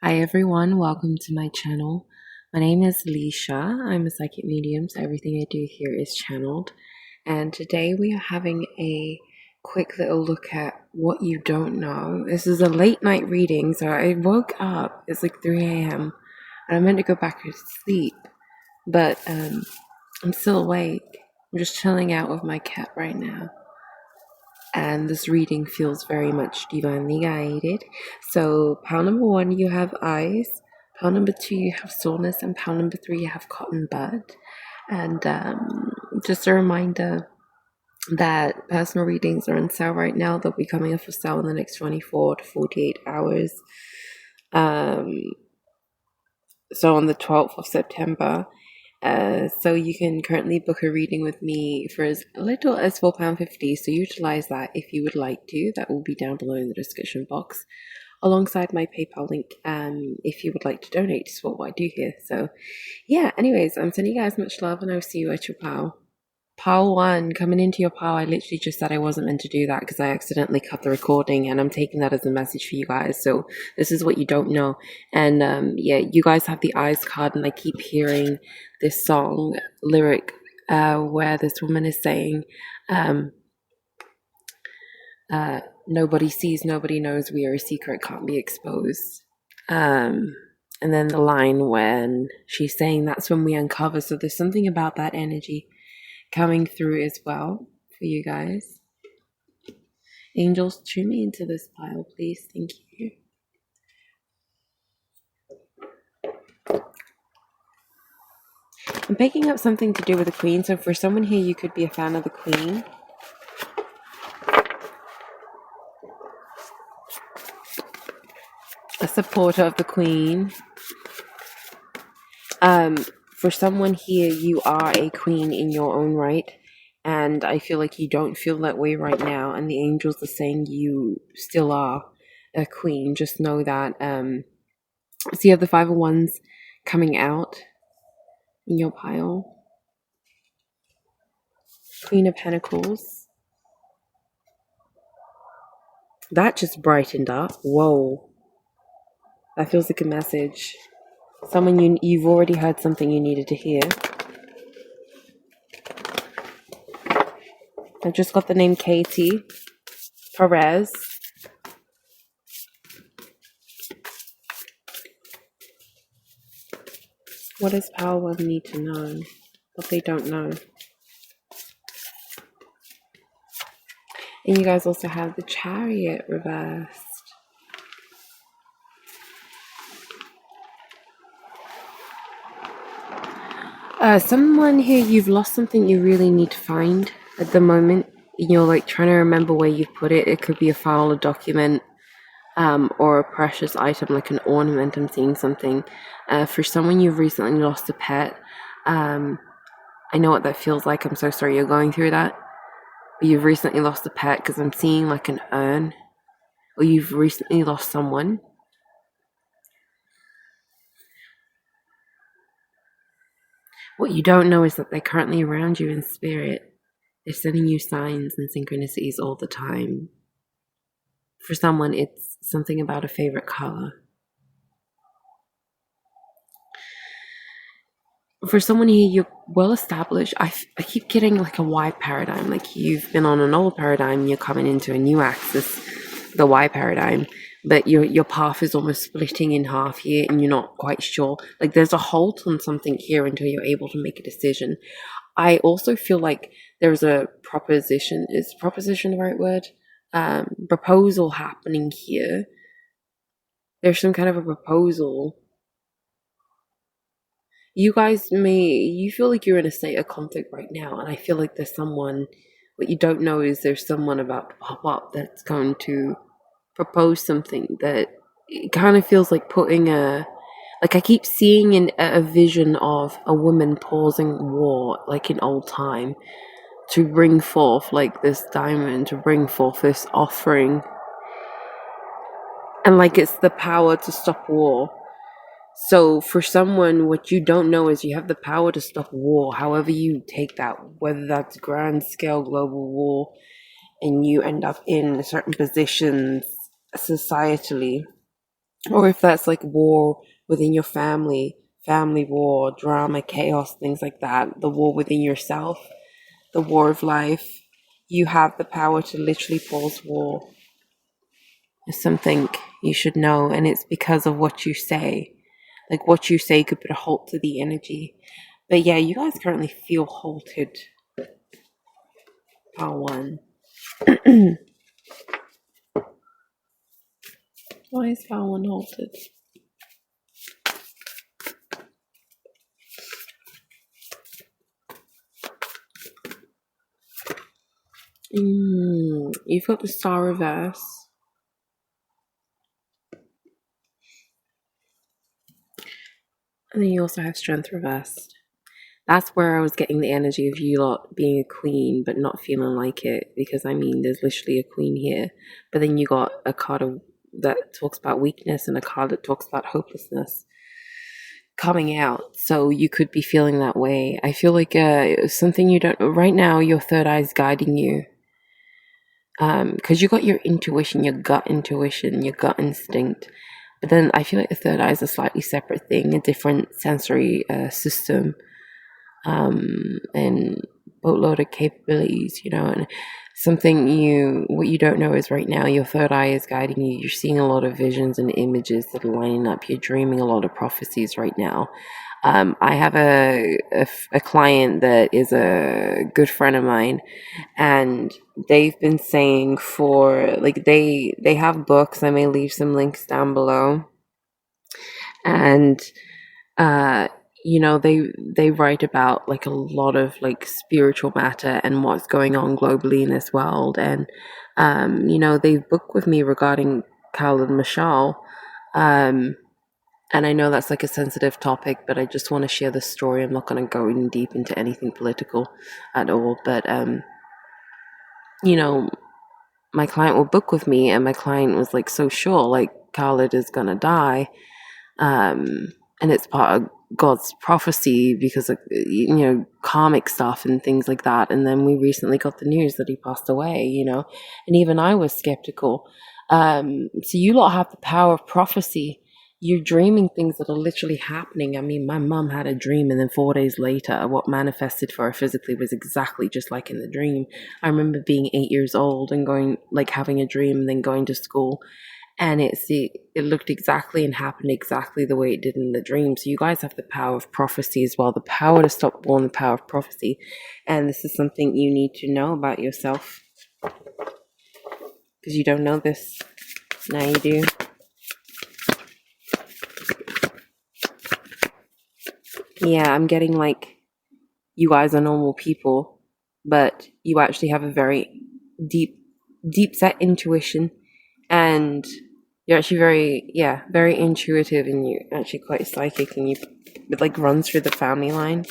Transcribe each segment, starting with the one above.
Hi everyone, welcome to my channel. My name is Elishea. I'm a psychic medium, so everything I do here is channeled. And today we are having a quick little look at what you don't know. This is a late night reading, so I woke up, it's like 3 a.m. and I meant to go back to sleep, but I'm still awake. I'm just chilling out with my cat right now. And this reading feels very much divinely guided. So, pile number 1, you have eyes. Pile number 2, you have soreness. And pile number 3, you have cotton bud. And just a reminder that personal readings are on sale right now. They'll be coming off of sale in the next 24 to 48 hours. So, on the 12th of September. So you can currently book a reading with me for as little as £4.50, so utilize that if you would like to. That will be down below in the description box, alongside my PayPal link, if you would like to donate to support what I do here. So yeah, anyways, I'm sending you guys much love, and I'll see you at your pile. Pile 1, coming into your pile. I literally just said I wasn't meant to do that because I accidentally cut the recording, and I'm taking that as a message for you guys. So this is what you don't know. And yeah, you guys have the eyes card, and I keep hearing this song lyric where this woman is saying, nobody sees, nobody knows, we are a secret, can't be exposed. And then the line when she's saying that's when we uncover. So there's something about that energy coming through as well for you guys. Angels, tune me into this pile, please. Thank you. I'm picking up something to do with the Queen. So for someone here, you could be a fan of the Queen. A supporter of the Queen. For someone here, you are a queen in your own right. And I feel like you don't feel that way right now. And the angels are saying you still are a queen. Just know that. So you have the 5 of Wands coming out in your pile. Queen of Pentacles. That just brightened up. Whoa. That feels like a message. Someone you've already heard something you needed to hear. I've just got the name Katie Perez. What does Pile 1 need to know? What they don't know. And you guys also have the Chariot reversed. Someone here, you've lost something you really need to find at the moment. You're like trying to remember where you've put it. It could be a file, a document, or a precious item like an ornament. I'm seeing something. For someone, you've recently lost a pet. I know what that feels like. I'm so sorry you're going through that. But you've recently lost a pet, because I'm seeing like an urn. Or you've recently lost someone. What you don't know is that they're currently around you in spirit. They're sending you signs and synchronicities all the time. For someone, it's something about a favorite color. For someone here, you're well established. I keep getting like a Y paradigm. Like you've been on an old paradigm, you're coming into a new axis, the Y paradigm. But your path is almost splitting in half here, and you're not quite sure. Like there's a halt on something here until you're able to make a decision. I also feel like there's a proposition. Is proposition the right word? Proposal happening here. There's some kind of a proposal. You guys you feel like you're in a state of conflict right now, and I feel like there's someone, what you don't know is there's someone about to pop up that's going to propose something that it kind of feels like putting like I keep seeing a vision of a woman pausing war, like in old time, to bring forth like this diamond, to bring forth this offering. And like it's the power to stop war. So for someone, what you don't know is you have the power to stop war, however you take that, whether that's grand scale global war and you end up in certain positions societally. or if that's like war within your family war, drama, chaos, things like that, the war within yourself, the war of life, you have the power to literally pause war. It's something you should know, and it's because of what you say. Like, what you say could put a halt to the energy. But yeah, you guys currently feel halted. Pile 1. Why is pile 1 halted? You've got the Star reverse. And then you also have Strength reversed. That's where I was getting the energy of you lot being a queen, but not feeling like it. Because, I mean, there's literally a queen here. But then you got a card that talks about weakness and a card that talks about hopelessness coming out. So you could be feeling that way. I feel like something you don't... Right now, your third eye is guiding you. Because you got your intuition, your gut instinct. But then I feel like the third eye is a slightly separate thing, a different sensory system, and boatload of capabilities, and what you don't know is right now your third eye is guiding you. You're seeing a lot of visions and images that are lining up. You're dreaming a lot of prophecies right now. I have a client that is a good friend of mine, and they've been saying for like they have books. I may leave some links down below, and they write about like a lot of like spiritual matter and what's going on globally in this world, and they've booked with me regarding Khaled Mashal. And I know that's like a sensitive topic, but I just want to share the story. I'm not going to go in deep into anything political at all. But, my client will book with me, and my client was like so sure, like Khaled is going to die. And it's part of God's prophecy because of, karmic stuff and things like that. And then we recently got the news that he passed away, and even I was skeptical. So you lot have the power of prophecy. You're dreaming things that are literally happening. I mean, my mum had a dream, and then 4 days later, what manifested for her physically was exactly just like in the dream. I remember being 8 years old and having a dream and then going to school, and it looked exactly and happened exactly the way it did in the dream. So you guys have the power of prophecy as well, the power to stop war, the power of prophecy. And this is something you need to know about yourself, because you don't know this. Now you do. Yeah, I'm getting like you guys are normal people, but you actually have a very deep set intuition, and you're actually very intuitive, and you're actually quite psychic, and it like runs through the family line.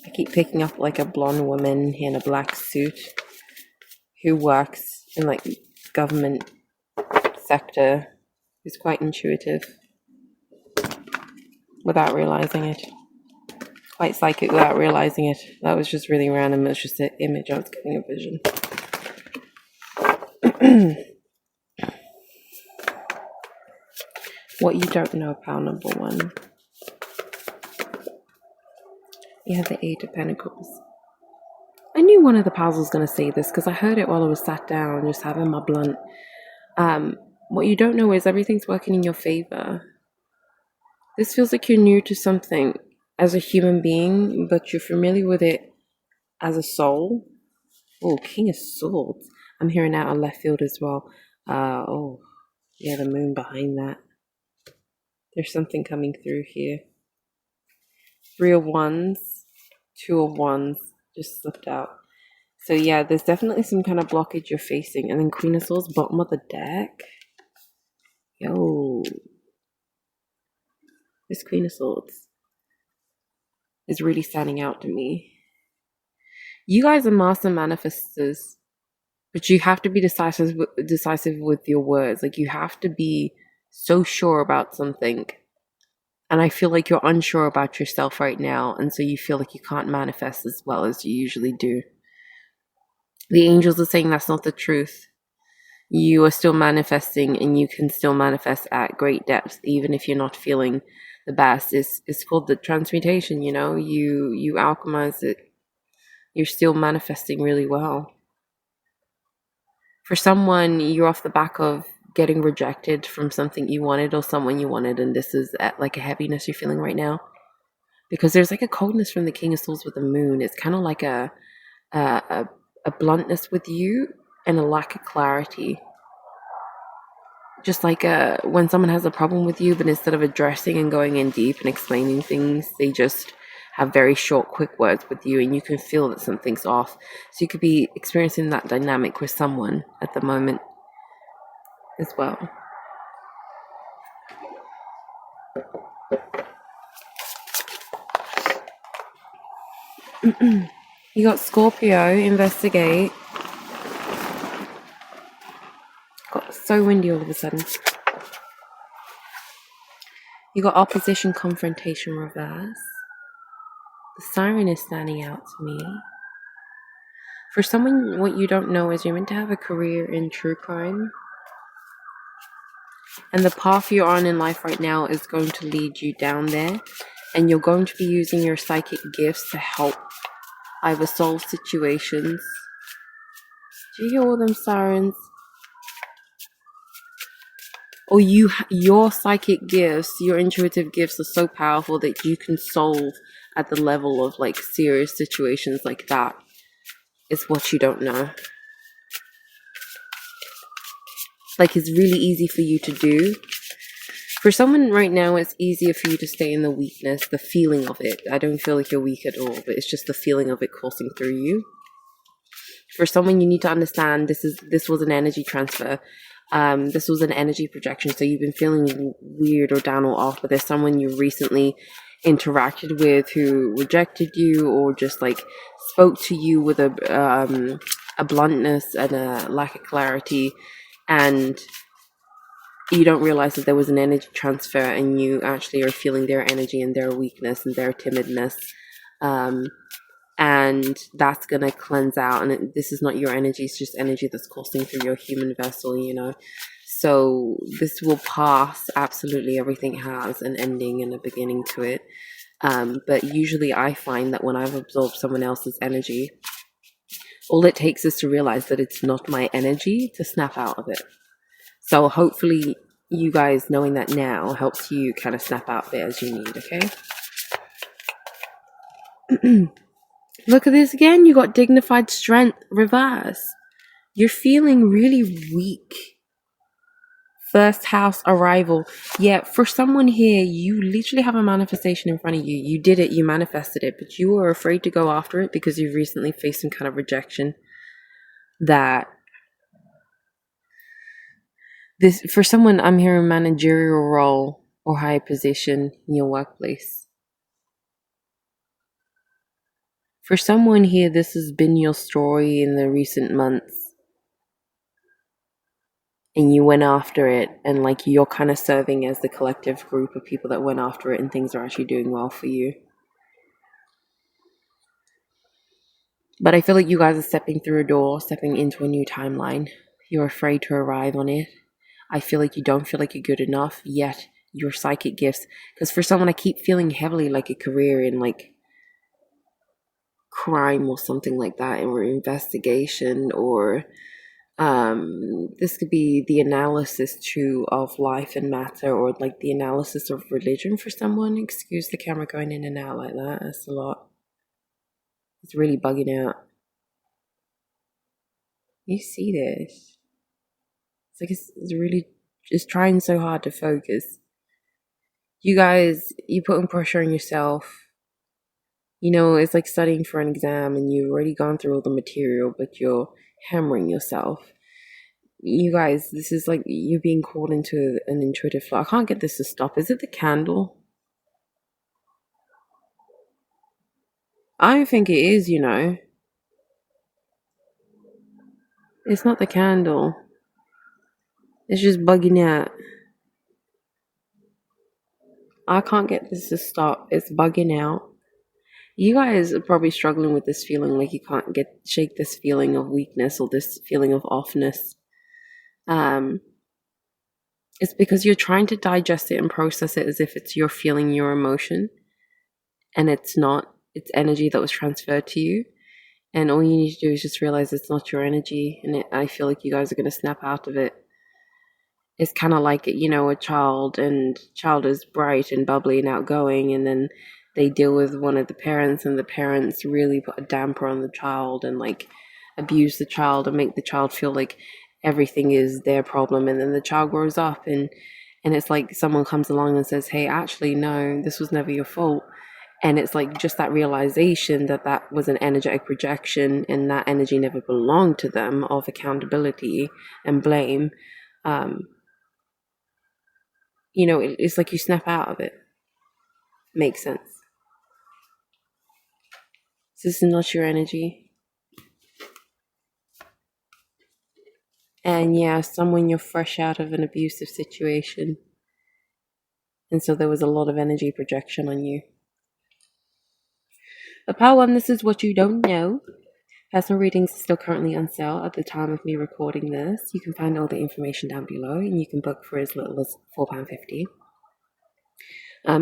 I keep picking up like a blonde woman in a black suit who works in like government sector, who's quite intuitive without realizing it. Quite psychic without realizing it. That was just really random. It's just an image. I was getting a vision. What you don't know, pile number 1. You have the 8 of Pentacles. I knew one of the piles was going to say this because I heard it while I was sat down just having my blunt. What you don't know is everything's working in your favor. This feels like you're new to something as a human being, but you're familiar with it as a soul. Oh, King of Swords. I'm hearing out of left field as well. The moon behind that. There's something coming through here. 3 of Wands, 2 of Wands just slipped out. So yeah, there's definitely some kind of blockage you're facing. And then Queen of Swords, bottom of the deck. Yo. This Queen of Swords is really standing out to me. You guys are master manifestors, but you have to be decisive with your words. Like, you have to be so sure about something. And I feel like you're unsure about yourself right now, and so you feel like you can't manifest as well as you usually do. The angels are saying that's not the truth. you are still manifesting, and you can still manifest at great depth even if you're not feeling the best. It's called the transmutation, you alchemize it. You're still manifesting really well. For someone, you're off the back of getting rejected from something you wanted or someone you wanted, and this is at like a heaviness you're feeling right now, because there's like a coldness from the King of Swords with the moon. It's kind of like a, a bluntness with you and a lack of clarity. Just like when someone has a problem with you, but instead of addressing and going in deep and explaining things, they just have very short, quick words with you, and you can feel that something's off. So you could be experiencing that dynamic with someone at the moment as well. You got Scorpio, investigate. Got so windy all of a sudden. You got opposition, confrontation, reverse. The siren is standing out to me. For someone, what you don't know is you're meant to have a career in true crime. And the path you're on in life right now is going to lead you down there. And you're going to be using your psychic gifts to help either solve situations. Do you hear all them sirens? Or your psychic gifts, your intuitive gifts are so powerful that you can solve at the level of like serious situations like that. It's what you don't know. Like, it's really easy for you to do. For someone right now, it's easier for you to stay in the weakness, the feeling of it. I don't feel like you're weak at all, but it's just the feeling of it coursing through you. For someone, you need to understand this was an energy transfer. This was an energy projection. So you've been feeling weird or down or off, but there's someone you recently interacted with who rejected you or just like spoke to you with a bluntness and a lack of clarity, and you don't realize that there was an energy transfer, and you actually are feeling their energy and their weakness and their timidness. And that's going to cleanse out. And this is not your energy. It's just energy that's coursing through your human vessel, So this will pass. Absolutely. Everything has an ending and a beginning to it. But usually I find that when I've absorbed someone else's energy, all it takes is to realize that it's not my energy to snap out of it. So hopefully you guys knowing that now helps you kind of snap out of it as you need, okay? Look at this again. You got dignified strength, reverse. You're feeling really weak. First house arrival. Yeah, for someone here, you literally have a manifestation in front of you. You did it, you manifested it, but you were afraid to go after it because you've recently faced some kind of rejection. That this, for someone, I'm hearing managerial role or high position in your workplace. For someone here, this has been your story in the recent months. And you went after it, and like you're kind of serving as the collective group of people that went after it, and things are actually doing well for you. But I feel like you guys are stepping through a door, stepping into a new timeline. You're afraid to arrive on it. I feel like you don't feel like you're good enough, yet your psychic gifts. Because for someone, I keep feeling heavily like a career in like crime or something like that, or investigation, or this could be the analysis too of life and matter, or like the analysis of religion for someone. Excuse the camera going in and out like that. That's a lot. It's really bugging out. You see this? It's like it's really just trying so hard to focus. You guys, you're putting pressure on yourself. It's like studying for an exam and you've already gone through all the material, but you're hammering yourself. You guys, this is like you're being called into an intuitive flow. I can't get this to stop. Is it the candle? I don't think it is, It's not the candle. It's just bugging out. I can't get this to stop. It's bugging out. You guys are probably struggling with this feeling, like you can't shake this feeling of weakness or this feeling of offness. It's because you're trying to digest it and process it as if it's you're feeling your emotion, and it's not. It's energy that was transferred to you. And all you need to do is just realize it's not your energy. And I feel like you guys are going to snap out of it. It's kind of like, a child, and child is bright and bubbly and outgoing, and then they deal with one of the parents, and the parents really put a damper on the child and like abuse the child and make the child feel like everything is their problem. And then the child grows up, and it's like someone comes along and says, hey, actually, no, this was never your fault. And it's like just that realization that that was an energetic projection, and that energy never belonged to them, of accountability and blame. It's like you snap out of it. Makes sense. This is not your energy. And yeah, someone, you're fresh out of an abusive situation. And so there was a lot of energy projection on you. The Pile 1, this is what you don't know. Personal readings are still currently on sale at the time of me recording this. You can find all the information down below, and you can book for as little as £4.50.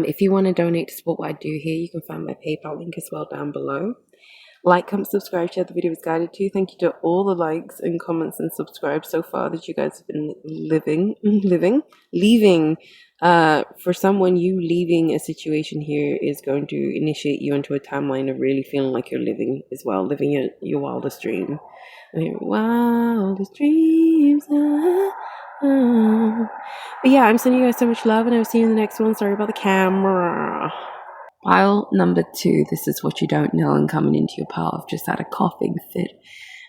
If you want to donate to support what I do here, you can find my PayPal link as well down below. Like, comment, subscribe, share the video is guided to. Thank you to all the likes and comments and subscribes so far that you guys have been leaving. For someone, you leaving a situation here is going to initiate you into a timeline of really feeling like you're living as well, living your wildest dream. Wildest dreams. But yeah, I'm sending you guys so much love, and I'll see you in the next one. Sorry about the camera. Pile number 2, this is what you don't know. And coming into your pile, I've just had a coughing fit,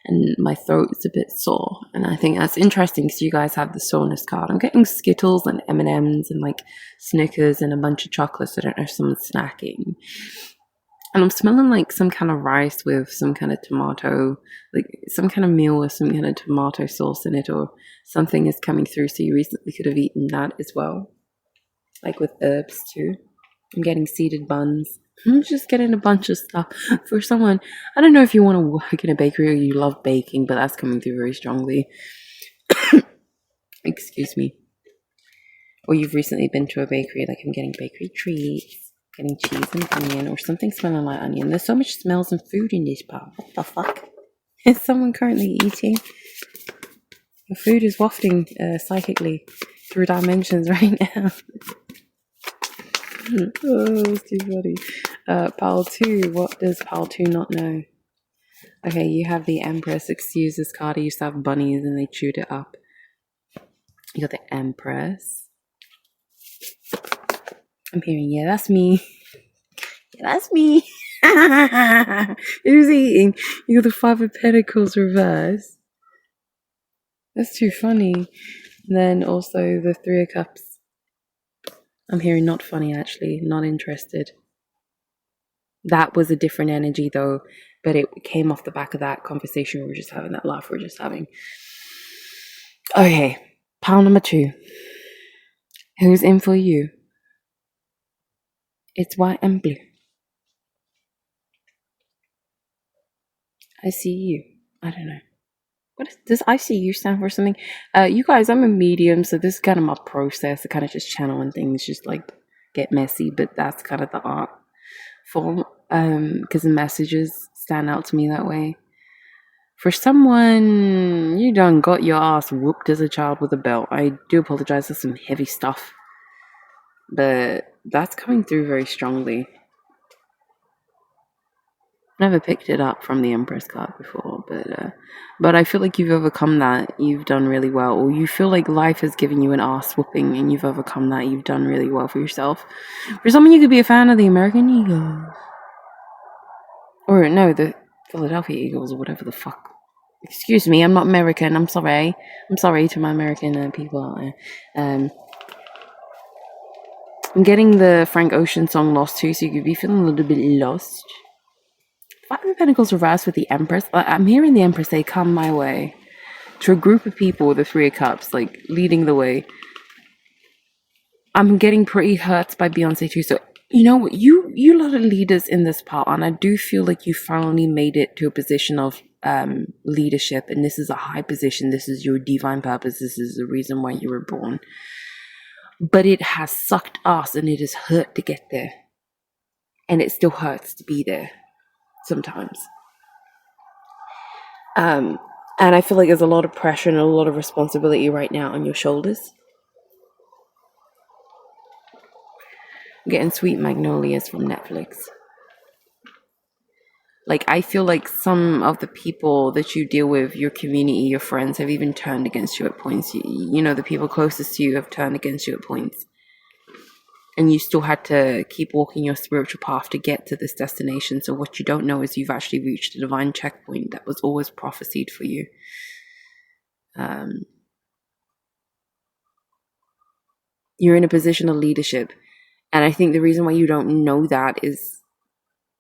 and my throat is a bit sore. And I think that's interesting because you guys have the soreness card. I'm getting Skittles and M&Ms and like Snickers and a bunch of chocolates. I don't know if someone's snacking. And I'm smelling like some kind of rice with some kind of tomato, like some kind of meal with some kind of tomato sauce in it, or something is coming through. So you recently could have eaten that as well, like with herbs too. I'm getting seeded buns. I'm just getting a bunch of stuff for someone. I don't know if you want to work in a bakery or you love baking, but that's coming through very strongly. Excuse me. Or you've recently been to a bakery, like I'm getting bakery treats, getting cheese and onion, or something smelling like onion. There's so much smells and food in this part. What the fuck? Is someone currently eating? The food is wafting psychically through dimensions right now. Oh, it's too funny. Pile 2, what does Pile 2 not know? Okay, you have the Empress. Excuse this card. I used to have bunnies and they chewed it up. You got the Empress. I'm hearing, yeah, that's me. Yeah, that's me. Who's eating? You got the 5 of Pentacles reverse. That's too funny. And then also the 3 of Cups. I'm hearing not funny, actually. Not interested. That was a different energy, though. But it came off the back of that conversation we were just having, that laugh we were just having. Okay. Pile number 2. Who's in for you? It's white and blue. I see you. I don't know. Does I see you stand for something? You guys, I'm a medium, so this is kind of my process. I kind of just channel when things just like get messy, but that's kind of the art form. Because the messages stand out to me that way. For someone, you done got your ass whooped as a child with a belt. I do apologize for some heavy stuff, but that's coming through very strongly. Never picked it up from the Empress card before, but I feel like you've overcome that. You've done really well, or you feel like life has given you an ass whooping and you've overcome that. You've done really well for yourself. For someone, you could be a fan of the American Eagles, or no, the Philadelphia Eagles, or whatever the fuck. Excuse me, I'm not American. I'm sorry to my American people out there. I'm getting the Frank Ocean song Lost too, so you could be feeling a little bit lost. 5 of Pentacles reversed with the Empress. I'm hearing the Empress say, come my way. To a group of people with the 3 of Cups, like, leading the way. I'm getting pretty hurt by Beyonce too. So, you know, you lot of leaders in this part, and I do feel like you finally made it to a position of leadership, and this is a high position, this is your divine purpose, this is the reason why you were born. But it has sucked us, and it has hurt to get there. And it still hurts to be there sometimes. And I feel like there's a lot of pressure and a lot of responsibility right now on your shoulders. I'm getting Sweet Magnolias from Netflix. Like, I feel like some of the people that you deal with, your community, your friends, have even turned against you at points. You know, the people closest to you have turned against you at points. And you still had to keep walking your spiritual path to get to this destination. So what you don't know is you've actually reached a divine checkpoint that was always prophesied for you. You're in a position of leadership. And I think the reason why you don't know that is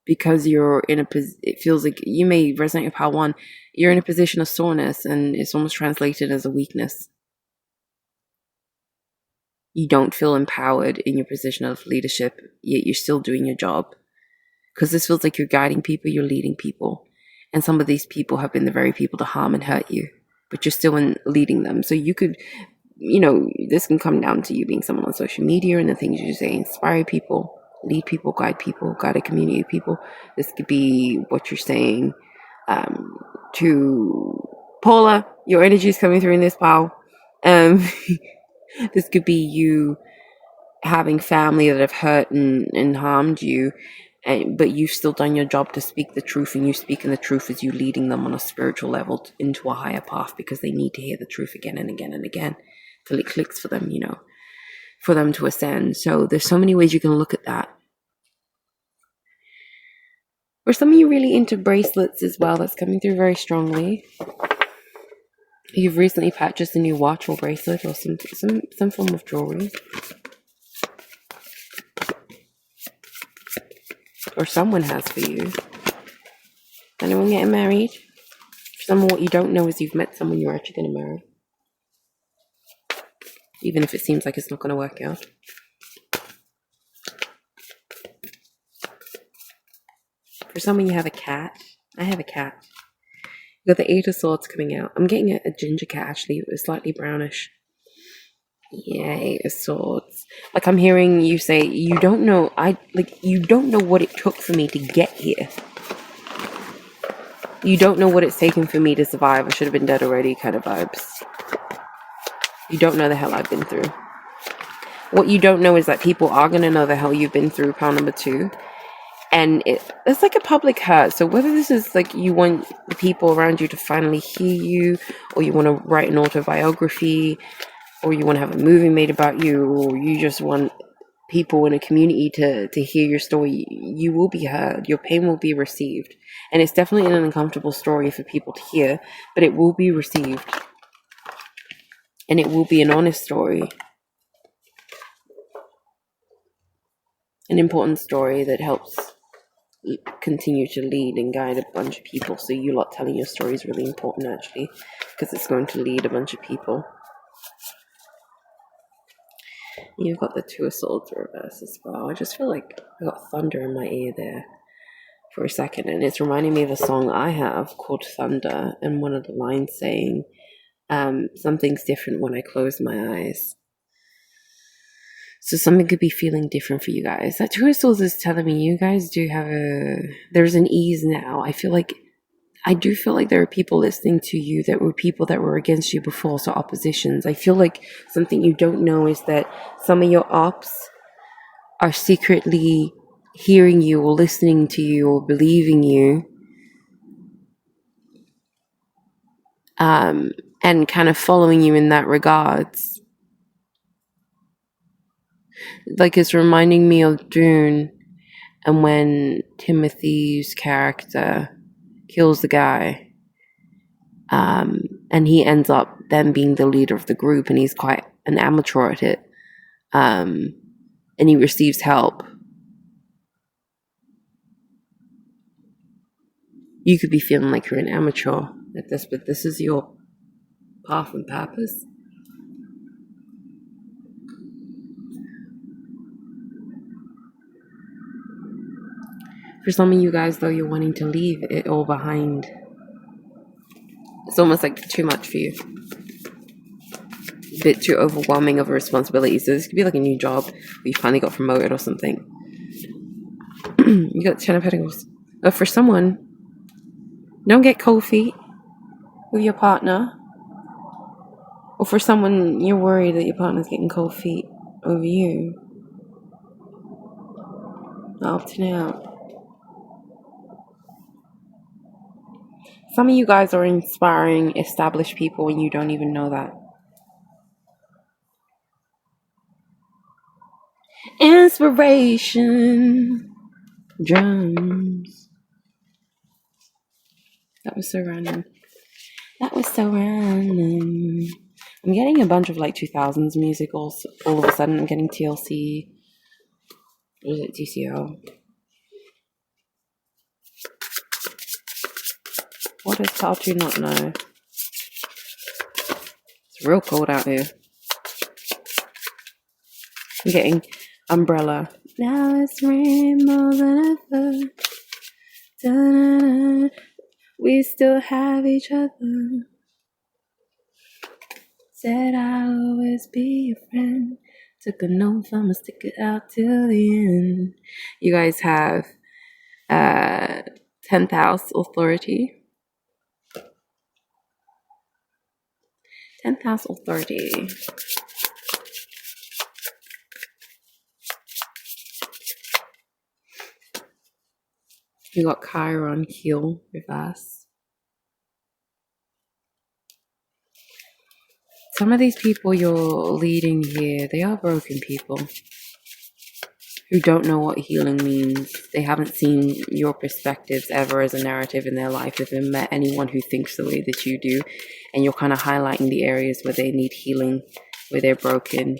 because you're in a position, it feels like you may resonate with part one, you're in a position of soreness, and it's almost translated as a weakness. You don't feel empowered in your position of leadership, yet you're still doing your job. Because this feels like you're guiding people, you're leading people. And some of these people have been the very people to harm and hurt you, but you're still in leading them. So you could, you know, this can come down to you being someone on social media and the things you say, inspire people, lead people, guide a community of people. This could be what you're saying to Paula, your energy is coming through in this, pal. This could be you having family that have hurt and harmed you, but you've still done your job to speak the truth, and you speaking the truth is you leading them on a spiritual level into a higher path, because they need to hear the truth again and again and again till it clicks for them, you know, for them to ascend. So there's so many ways you can look at that. Or some of you really into bracelets as well. That's coming through very strongly. You've recently purchased a new watch or bracelet or some form of jewelry. Or someone has for you. Anyone getting married? For someone, what you don't know is you've met someone you're actually going to marry. Even if it seems like it's not going to work out. For someone, you have a cat. I have a cat. You got the Eight of Swords coming out. I'm getting a ginger cat, actually. It was slightly brownish. Yeah, Eight of Swords. Like, I'm hearing you say, you don't know, you don't know what it took for me to get here. You don't know what it's taken for me to survive. I should have been dead already kind of vibes. You don't know the hell I've been through. What you don't know is that people are going to know the hell you've been through, pile number 2. And it's like a public hurt. So whether this is like you want the people around you to finally hear you, or you want to write an autobiography, or you want to have a movie made about you, or you just want people in a community to hear your story, you will be heard. Your pain will be received. And it's definitely an uncomfortable story for people to hear, but it will be received. And it will be an honest story. An important story that helps continue to lead and guide a bunch of people. So you lot telling your story is really important, actually, because it's going to lead a bunch of people. You've got the Two of Swords reverse as well. I just feel like I got thunder in my ear there for a second, and it's reminding me of a song I have called Thunder, and one of the lines saying, something's different when I close my eyes. So something could be feeling different for you guys. That Two of Swords is telling me you guys do have there's an ease now. I do feel like there are people listening to you that were people that were against you before, so oppositions. I feel like something you don't know is that some of your ops are secretly hearing you or listening to you or believing you, and kind of following you in that regards. Like, it's reminding me of Dune, and when Timothy's character kills the guy, and he ends up then being the leader of the group, and he's quite an amateur at it, and he receives help. You could be feeling like you're an amateur at this, but this is your path and purpose. For some of you guys, though, you're wanting to leave it all behind. It's almost like too much for you. A bit too overwhelming of a responsibility. So this could be like a new job where you finally got promoted or something. You got 10 of Pentacles. But for someone, don't get cold feet with your partner. Or for someone, you're worried that your partner's getting cold feet over you. Opting out. Some of you guys are inspiring established people and you don't even know that. Inspiration. Drums. That was so random. That was so random. I'm getting a bunch of like 2000s music all of a sudden. I'm getting TLC. What is it? TCO. What does Part 2 not know? It's real cold out here. I'm getting Umbrella. Now it's rainbow than ever. Da-da-da. We still have each other. Said I'll always be your friend. Took an oath, I'ma stick it out till the end. You guys have 10th house authority. 10th house authority. You got Chiron, heel, reverse. Some of these people you're leading here, they are broken people who don't know what healing means. They haven't seen your perspectives ever as a narrative in their life. They've never met anyone who thinks the way that you do. And you're kind of highlighting the areas where they need healing, where they're broken,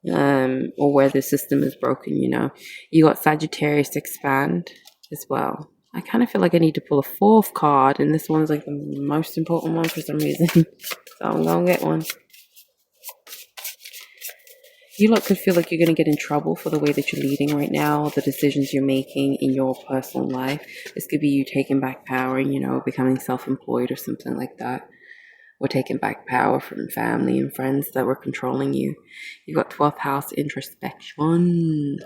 or where the system is broken, you know. You got Sagittarius expand as well. I kind of feel like I need to pull a fourth card, and this one's like the most important one for some reason. So I'm going to get one. You lot could feel like you're going to get in trouble for the way that you're leading right now, the decisions you're making in your personal life. This could be you taking back power and, you know, becoming self-employed or something like that. Or taking back power from family and friends that were controlling you. You got 12th house introspection.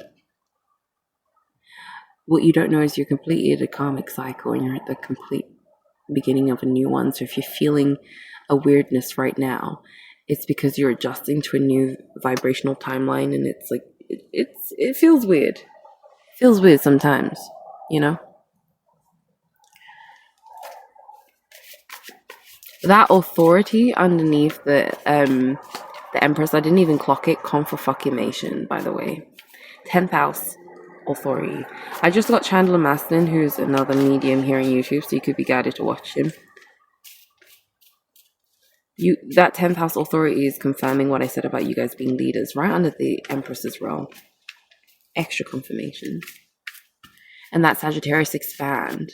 What you don't know is you're completely at a karmic cycle and you're at the complete beginning of a new one. So if you're feeling a weirdness right now, it's because you're adjusting to a new vibrational timeline, and it's like it feels weird. It feels weird sometimes, you know. That authority underneath the Empress, I didn't even clock it. Confirmation, by the way. 10th house authority. I just got Chandler Maston, who's another medium here on YouTube, so you could be guided to watch him. That 10th house authority is confirming what I said about you guys being leaders, right under the Empress's realm. Extra confirmation. And that Sagittarius expand.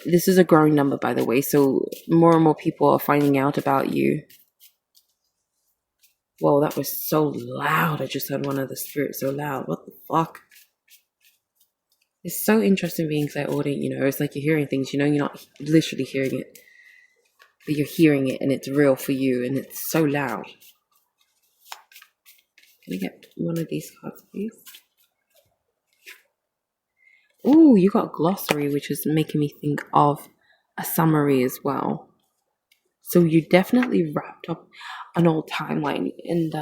This is a growing number, by the way, so more and more people are finding out about you. Whoa, that was so loud. I just heard one of the spirits so loud. What the fuck? It's so interesting being clairaudient, you know. It's like you're hearing things, you know, you're not literally hearing it, but you're hearing it and it's real for you and it's so loud. Can I get one of these cards, please? Ooh, you got glossary, which is making me think of a summary as well. So you definitely wrapped up an old timeline and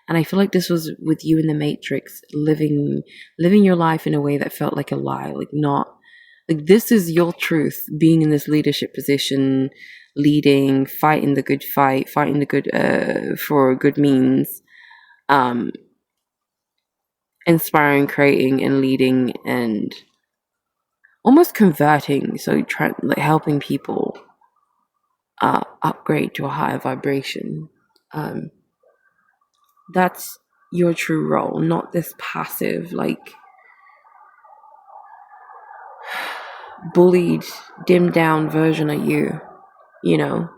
and I feel like this was with you in the Matrix, living your life in a way that felt like a lie, like not like this is your truth, being in this leadership position, leading, fighting the good fight, fighting the good for good means, inspiring, creating, and leading, and almost converting. So like helping people upgrade to a higher vibration. That's your true role, not this passive, like bullied, dimmed down version of you, you know.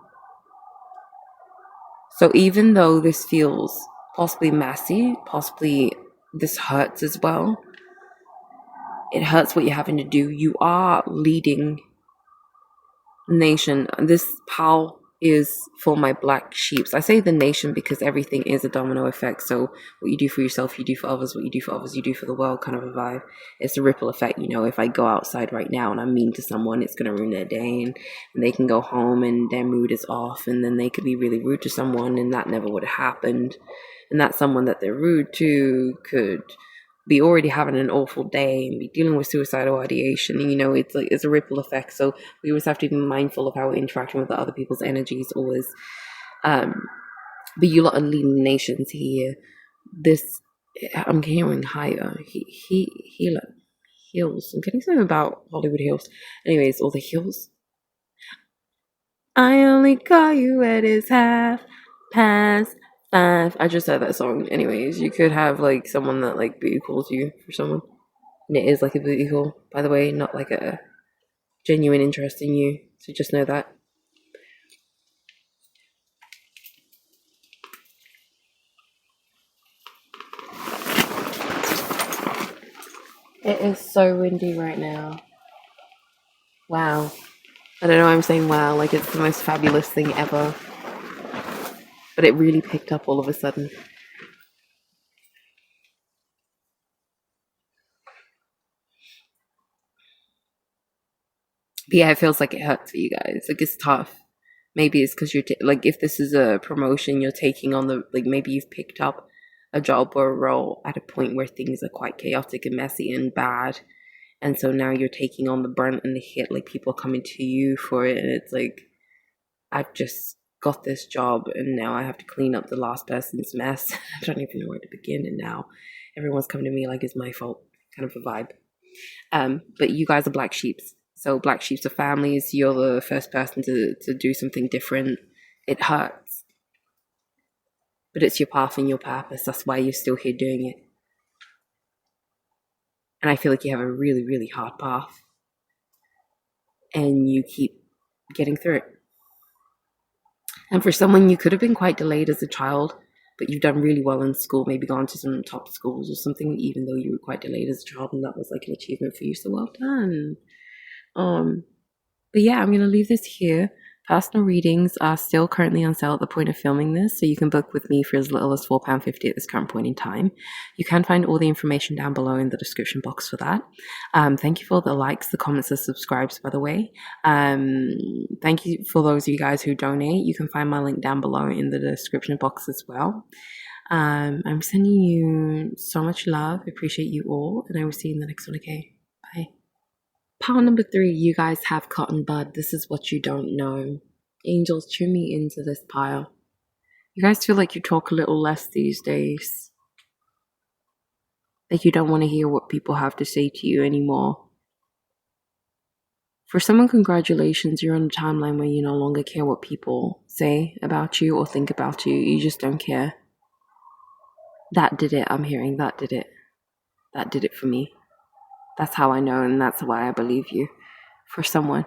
So even though this feels possibly messy, possibly this hurts as well, it hurts what you're having to do. You are leading nation. This pile is for my black sheeps. I say the nation because everything is a domino effect. So what you do for yourself, you do for others. What you do for others, you do for the world, kind of a vibe. It's a ripple effect. You know, if I go outside right now and I'm mean to someone, it's going to ruin their day, and they can go home and their mood is off, and then they could be really rude to someone, and that never would have happened. And that someone that they're rude to could be already having an awful day and be dealing with suicidal ideation. You know, it's like it's a ripple effect. So we always have to be mindful of how we're interacting with the other people's energies. Always, but you lot are leading nations here. This I'm hearing higher. Like Hills. I'm getting something about Hollywood Hills. Anyways, all the hills. I only call you at it's 5:30. I just heard that song. Anyways, you could have like someone that like booty calls you for someone. And it is like a booty call, by the way, not like a genuine interest in you. So just know that. It is so windy right now. Wow. I don't know why I'm saying wow, like it's the most fabulous thing ever. But it really picked up all of a sudden. But yeah, it feels like it hurts for you guys. Like it's tough. Maybe it's because you're like, if this is a promotion you're taking on, the like, maybe you've picked up a job or a role at a point where things are quite chaotic and messy and bad, and so now you're taking on the brunt and the hit. Like people are coming to you for it, and it's like, I've just got this job and now I have to clean up the last person's mess. I don't even know where to begin, and now everyone's coming to me like it's my fault, kind of a vibe. But you guys are black sheeps. So black sheeps are families. You're the first person to do something different. It hurts. But it's your path and your purpose. That's why you're still here doing it. And I feel like you have a really, really hard path. And you keep getting through it. And for someone, you could have been quite delayed as a child, but you've done really well in school, maybe gone to some top schools or something, even though you were quite delayed as a child, and that was like an achievement for you. So well done. But yeah, I'm going to leave this here. Personal readings are still currently on sale at the point of filming this, so you can book with me for as little as £4.50 at this current point in time. You can find all the information down below in the description box for that. Thank you for the likes, the comments, the subscribes, by the way. Thank you for those of you guys who donate. You can find my link down below in the description box as well. I'm sending you so much love. I appreciate you all, and I will see you in the next one. Okay, bye. Pile number 3, you guys have cotton bud. This is what you don't know. Angels, tune me into this pile. You guys feel like you talk a little less these days. Like you don't want to hear what people have to say to you anymore. For someone, congratulations, you're on a timeline where you no longer care what people say about you or think about you. You just don't care. That did it, I'm hearing. That did it. That did it for me. That's how I know, and that's why I believe you. For someone.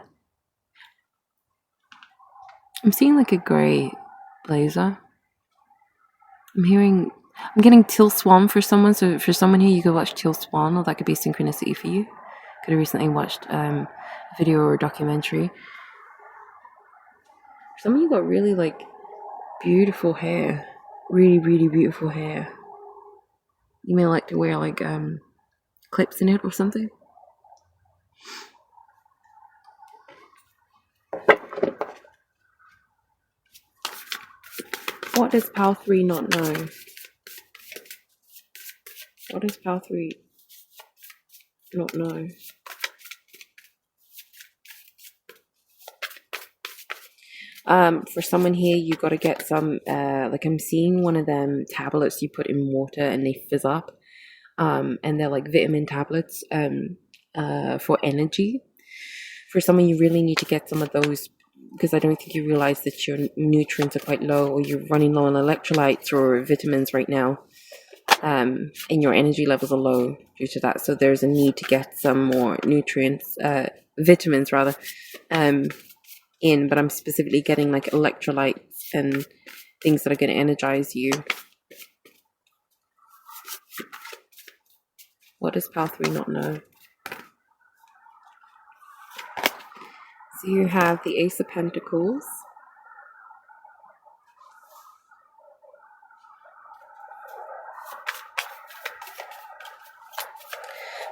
I'm seeing like a grey blazer. I'm getting Teal Swan for someone. So for someone here, you could watch Teal Swan, or that could be synchronicity for you. Could have recently watched a video or a documentary. Some of you got really like beautiful hair. Really, really beautiful hair. You may like to wear like clips in it or something. What does Pal 3 not know? What does Pal 3 not know? For someone here, you got to get some, like I'm seeing one of them tablets you put in water and they fizz up. And they're like vitamin tablets for energy. For someone, you really need to get some of those, because I don't think you realize that your nutrients are quite low, or you're running low on electrolytes or vitamins right now, and your energy levels are low due to that. So there's a need to get some more nutrients, vitamins rather, in. But I'm specifically getting like electrolytes and things that are going to energize you. What does Pal 3 not know? So you have the Ace of Pentacles.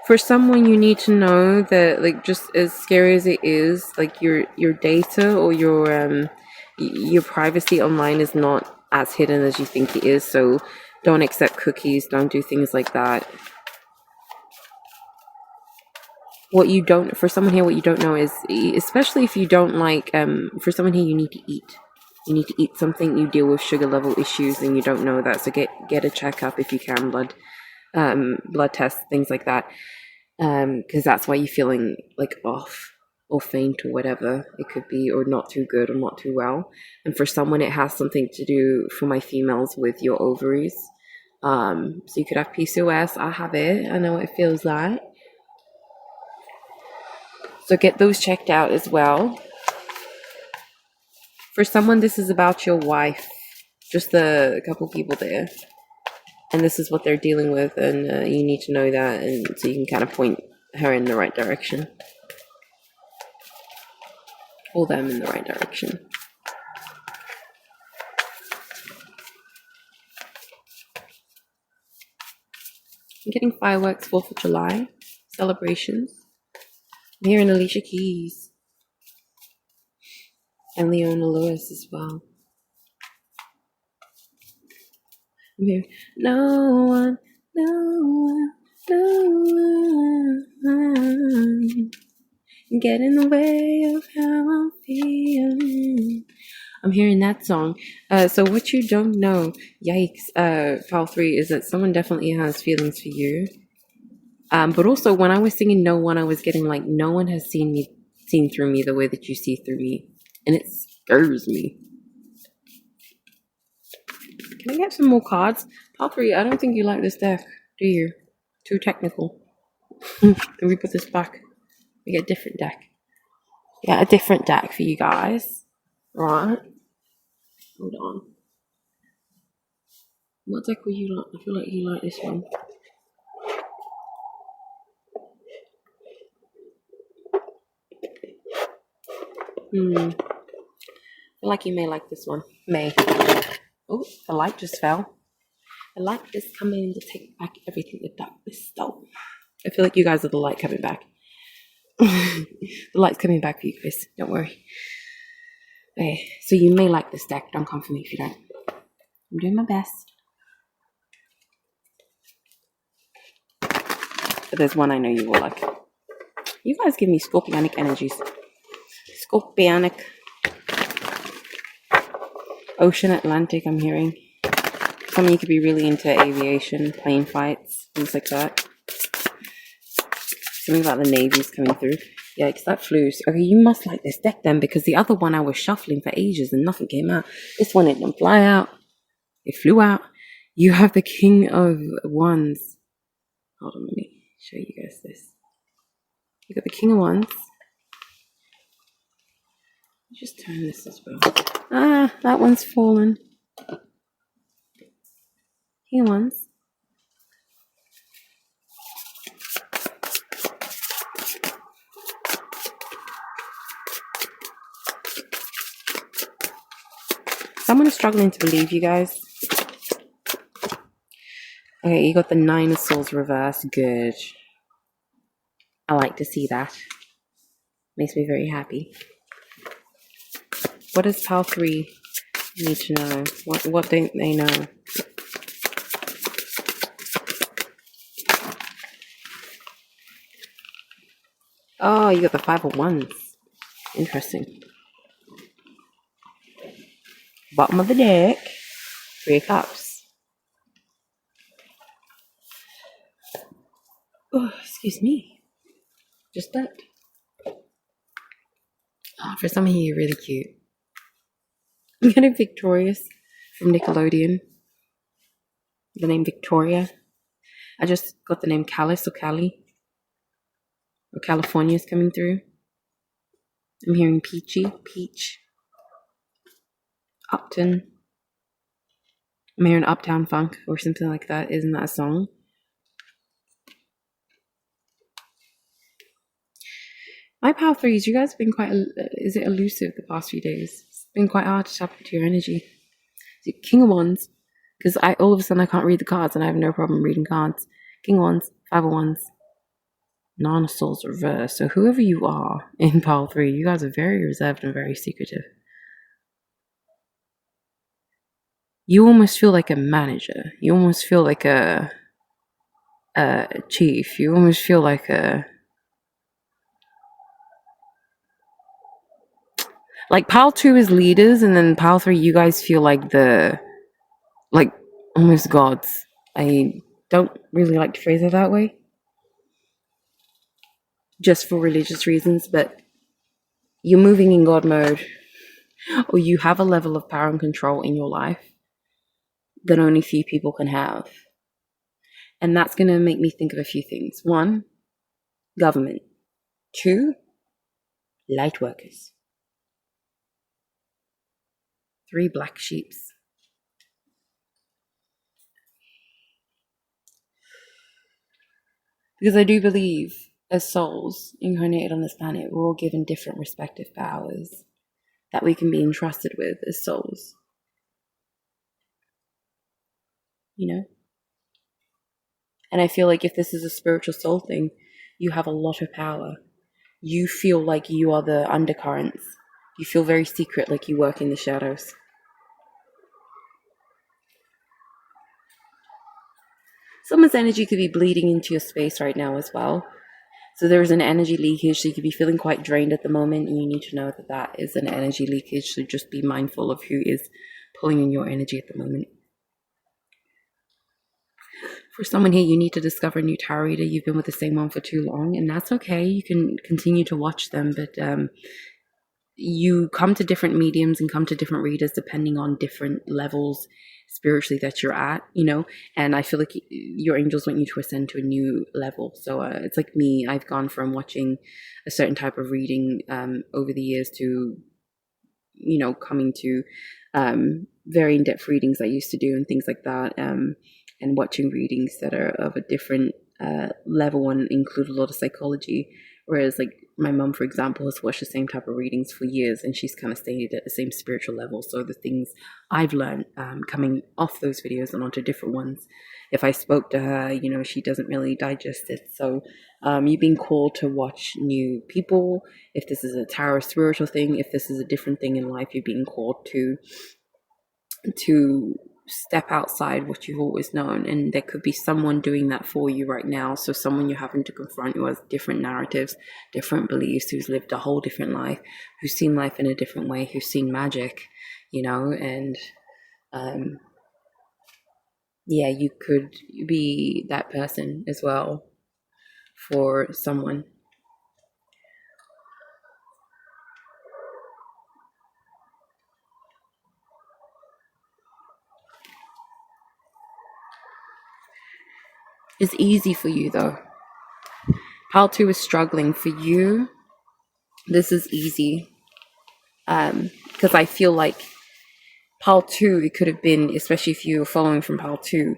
For someone, you need to know that, like, just as scary as it is, like your data or your privacy online is not as hidden as you think it is. So don't accept cookies. Don't do things like that. What you don't, for someone here, what you don't know is, especially if you don't like, for someone here, you need to eat. You need to eat something. You deal with sugar level issues and you don't know that. So get a checkup if you can, blood tests, things like that. Because that's why you're feeling like off or faint or whatever it could be, or not too good or not too well. And for someone, it has something to do, for my females, with your ovaries. So you could have PCOS. I have it. I know what it feels like. So get those checked out as well. For someone, this is about your wife. Just a couple people there. And this is what they're dealing with, and you need to know that, and so you can kind of point her in the right direction. Pull them in the right direction. I'm getting fireworks, 4th of July, celebrations. I'm hearing Alicia Keys. And Leona Lewis as well. I'm hearing no one get in the way of how I'm feeling. I'm hearing that song. So what you don't know, yikes, file 3, is that someone definitely has feelings for you. But also, when I was singing No One, I was getting like, no one has seen through me the way that you see through me. And it scares me. Can I get some more cards? File 3, I don't think you like this deck, do you? Too technical. Let me put this back. We get a different deck. Yeah, a different deck for you guys. Right. Hold on. What deck will you like? I feel like you like this one. I feel like you may like this one. May. Oh, the light just fell. The light is coming to take back everything the darkness stole. I feel like you guys are the light coming back. The light's coming back for you guys. Don't worry. Okay, so you may like this deck. Don't come for me if you don't. I'm doing my best. But there's one I know you will like. You guys give me scorpionic energies. Scorpionic. Ocean Atlantic, I'm hearing. Some of you could be really into aviation, plane fights, things like that. Something about the navies coming through. Yeah, because that flew. Okay, you must like this deck then, because the other one I was shuffling for ages and nothing came out. This one, it didn't fly out. It flew out. You have the King of Wands. Hold on, let me show you guys this. You got the King of Wands. Just turn this as well. Ah, that one's fallen. King of Wands. Someone is struggling to believe, you guys. Okay, you got the 9 of Swords reversed. Good. I like to see that. Makes me very happy. What does pile 3 need to know? What don't they know? Oh, you got the 5 of Wands. Interesting. Bottom of the deck. 3 of Cups. Oh, excuse me. Just that. Oh, for some of you, you're really cute. I'm getting Victorious from Nickelodeon. The name Victoria. I just got the name Callus or Cali. Or California is coming through. I'm hearing Peachy. Peach. Upton. I'm hearing Uptown Funk or something like that. Isn't that a song? My pile threes, you guys have been quite, is it elusive the past few days? It's been quite hard to tap into your energy. Is it King of Wands? Because all of a sudden I can't read the cards and I have no problem reading cards. King of Wands, Five of Wands, Nine of Swords reverse. So whoever you are in pile three, you guys are very reserved and very secretive. You almost feel like a manager. You almost feel like a chief. You almost feel like pile two is leaders, and then pile three, you guys feel like almost gods. I don't really like to phrase it that way, just for religious reasons, but you're moving in God mode, or you have a level of power and control in your life that only few people can have. And that's going to make me think of a few things. 1, government. 2, light workers. 3, black sheeps. Because I do believe, as souls incarnated on this planet, we're all given different respective powers that we can be entrusted with as souls. You know? And I feel like if this is a spiritual soul thing, you have a lot of power. You feel like you are the undercurrents. You feel very secret, like you work in the shadows. Someone's energy could be bleeding into your space right now as well. So there is an energy leakage, so you could be feeling quite drained at the moment, and you need to know that that is an energy leakage, so just be mindful of who is pulling in your energy at the moment. For someone here, you need to discover a new tarot reader. You've been with the same one for too long, and that's okay. You can continue to watch them, but you come to different mediums and come to different readers depending on different levels spiritually that you're at, you know. And I feel like your angels want you to ascend to a new level. So it's like me. I've gone from watching a certain type of reading over the years to, you know, coming to very in-depth readings I used to do and things like that, and watching readings that are of a different level and include a lot of psychology. Whereas like my mum, for example, has watched the same type of readings for years, and she's kind of stayed at the same spiritual level. So the things I've learned coming off those videos and onto different ones, if I spoke to her, you know, she doesn't really digest it. So you're being called to watch new people. If this is a tarot spiritual thing, if this is a different thing in life, you're being called to step outside what you've always known, and there could be someone doing that for you right now. So someone you're having to confront who has different narratives, different beliefs, who's lived a whole different life, who's seen life in a different way, who's seen magic, you know. And yeah, you could be that person as well for someone. It's easy for you though. Pile 2 is struggling. For you, this is easy. Because I feel like Pile 2, it could have been, especially if you were following from Pile 2,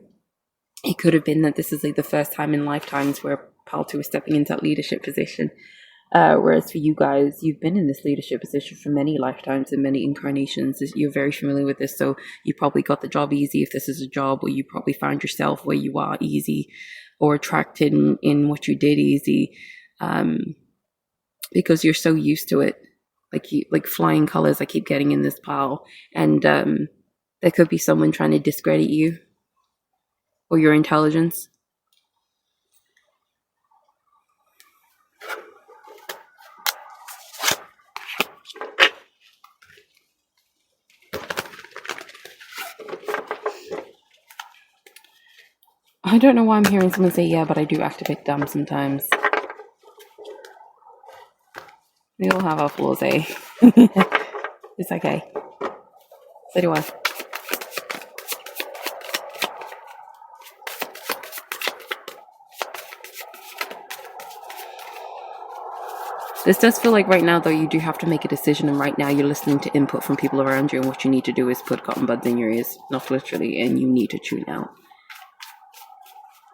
it could have been that this is like the first time in lifetimes where Pile 2 is stepping into that leadership position. Whereas for you guys, you've been in this leadership position for many lifetimes and many incarnations. You're very familiar with this, so you probably got the job easy if this is a job, or you probably found yourself where you are easy, or attracted in what you did easy, because you're so used to it. Like flying colors I keep getting in this pile, and there could be someone trying to discredit you or your intelligence. I don't know why I'm hearing someone say, yeah, but I do act a bit dumb sometimes. We all have our flaws, eh? It's okay. So do I. This does feel like right now, though, you do have to make a decision, and right now you're listening to input from people around you, and what you need to do is put cotton buds in your ears, not literally, and you need to tune out.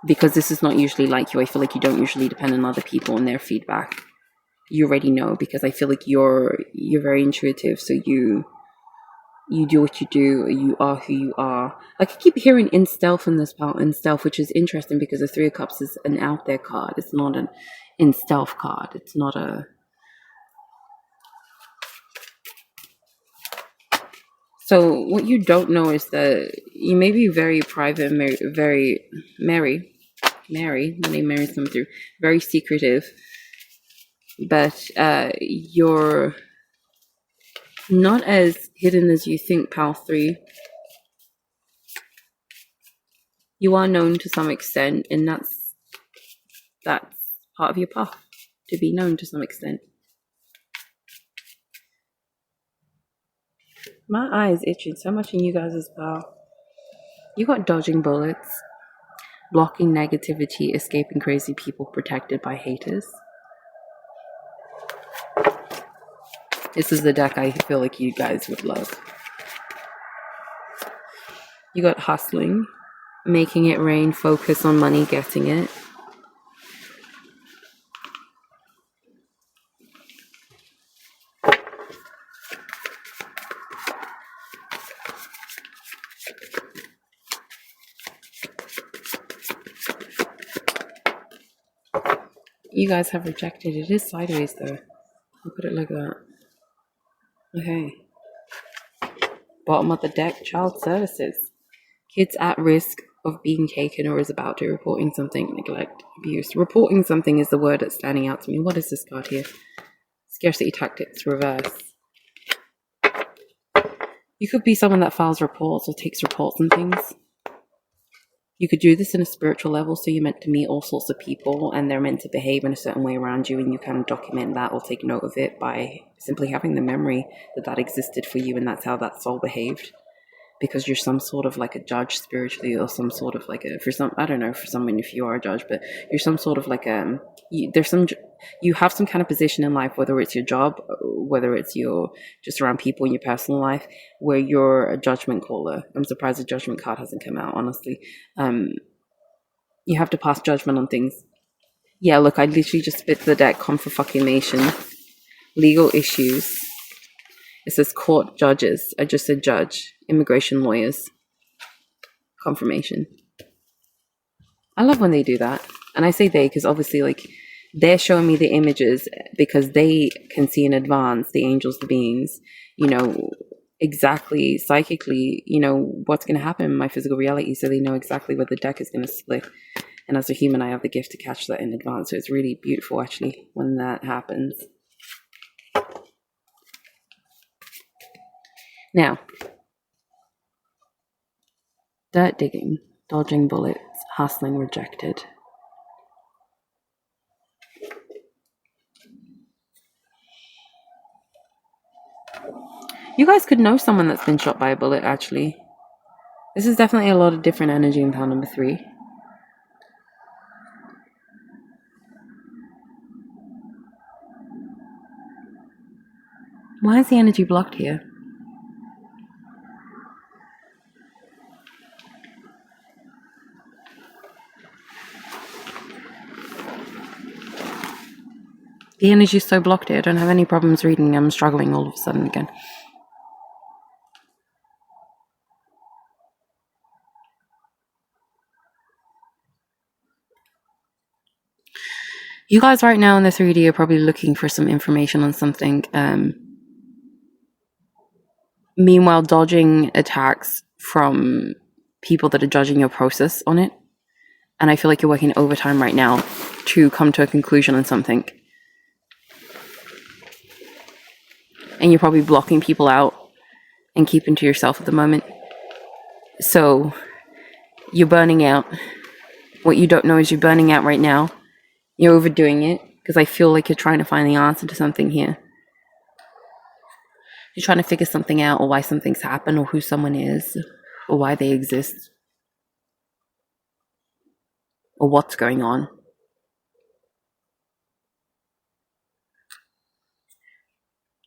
Because this is not usually like you. I feel like you don't usually depend on other people and their feedback. you already know, because I feel like you're very intuitive, so you do what you do, you are who you are. Like, I keep hearing in stealth in this part, in stealth, which is interesting because the Three of Cups is an out there card. It's not an in stealth card. It's not a... So what you don't know is that you may be very private, Mary, the name Mary's come through, very secretive, but you're not as hidden as you think, Pal 3. You are known to some extent, and that's part of your path, to be known to some extent. My eye is itching so much in you guys as well. You got dodging bullets, blocking negativity, escaping crazy people, protected by haters. This is the deck I feel like you guys would love. You got hustling, making it rain, focus on money, getting it. You guys have rejected. It is sideways though. I'll put it like that. Okay. Bottom of the deck, child services. Kids at risk of being taken or is about to, reporting something, neglect, abuse. Reporting something is the word that's standing out to me. What is this card here? Scarcity tactics, reverse. You could be someone that files reports or takes reports and things. You could do this in a spiritual level, so you're meant to meet all sorts of people and they're meant to behave in a certain way around you, and you kind of document that or take note of it by simply having the memory that existed for you, and that's how that soul behaved. Because you're some sort of like a judge spiritually, or some sort of like I don't know, for someone if you are a judge, but you're some sort of like you have some kind of position in life, whether it's your job, whether it's your just around people in your personal life, where you're a judgment caller. I'm surprised the judgment card hasn't come out, honestly. You have to pass judgment on things. Yeah, look, I literally just spit the deck, confirmation, legal issues. It says court judges. I just said judge. Immigration lawyers. Confirmation. I love when they do that. And I say they because obviously, like, they're showing me the images because they can see in advance, the angels, the beings, exactly psychically, what's going to happen in my physical reality. So they know exactly where the deck is going to split. And as a human, I have the gift to catch that in advance. So it's really beautiful, actually, when that happens. Now, dirt digging, dodging bullets, hustling, rejected. You guys could know someone that's been shot by a bullet, actually. This is definitely a lot of different energy in pile number 3. Why is the energy blocked here? The energy is so blocked here. I don't have any problems reading. I'm struggling all of a sudden again. You guys right now in the 3D are probably looking for some information on something. Meanwhile, dodging attacks from people that are judging your process on it. And I feel like you're working overtime right now to come to a conclusion on something. And you're probably blocking people out and keeping to yourself at the moment. So you're burning out. What you don't know is you're burning out right now. You're overdoing it because I feel like you're trying to find the answer to something here. You're trying to figure something out, or why something's happened, or who someone is, or why they exist, or what's going on.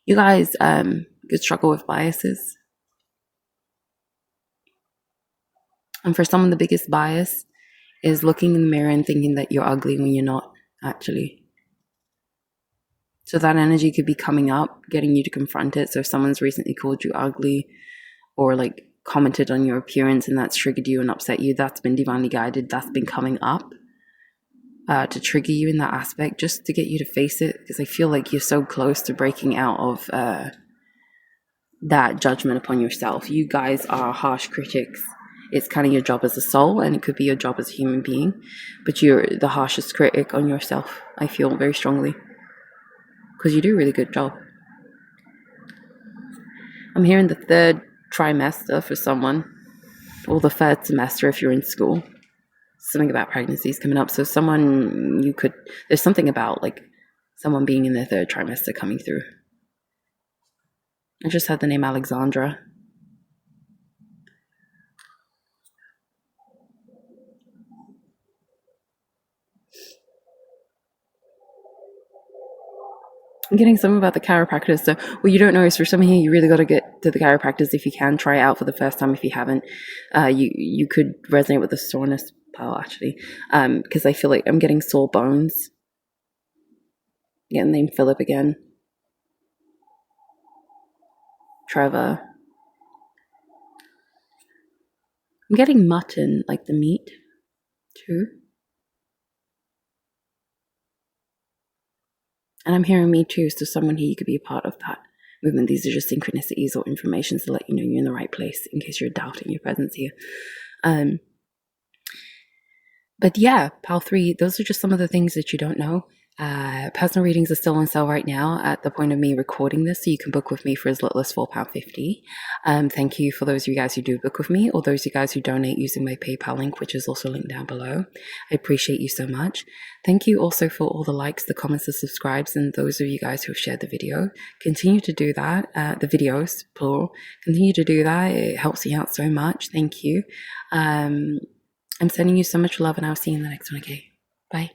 You guys could struggle with biases. And for someone, the biggest bias is looking in the mirror and thinking that you're ugly when you're not, actually. So that energy could be coming up, getting you to confront it. So if someone's recently called you ugly or like commented on your appearance and that's triggered you and upset you, that's been divinely guided. That's been coming up to trigger you in that aspect, just to get you to face it, because I feel like you're so close to breaking out of that judgment upon yourself. You guys are harsh critics. It's kind of your job as a soul, and it could be your job as a human being, but you're the harshest critic on yourself, I feel very strongly, because you do a really good job. I'm hearing the third trimester for someone, or the third semester if you're in school. Something about pregnancies coming up. So there's something about like someone being in their third trimester coming through. I just had the name Alexandra. I'm getting something about the chiropractor. So what you don't know is for some here, you really got to get to the chiropractors if you can. Try it out for the first time if you haven't. You could resonate with the soreness pile actually, because I feel like I'm getting sore bones. Getting named Philip again. Trevor. I'm getting mutton, like the meat, too. And I'm hearing me too, so someone here, you could be a part of that movement. These are just synchronicities or information to let you know you're in the right place in case you're doubting your presence here. But yeah, Pal 3, those are just some of the things that you don't know. Personal readings are still on sale right now at the point of me recording this, so you can book with me for as little as £4.50. Thank you for those of you guys who do book with me, or those of you guys who donate using my PayPal link, which is also linked down below. I appreciate you so much. Thank you also for all the likes, the comments, the subscribes, and those of you guys who have shared the video. Continue to do that, the videos, plural. Continue to do that. It helps me out so much. Thank you. I'm sending you so much love, and I'll see you in the next one, okay? Bye.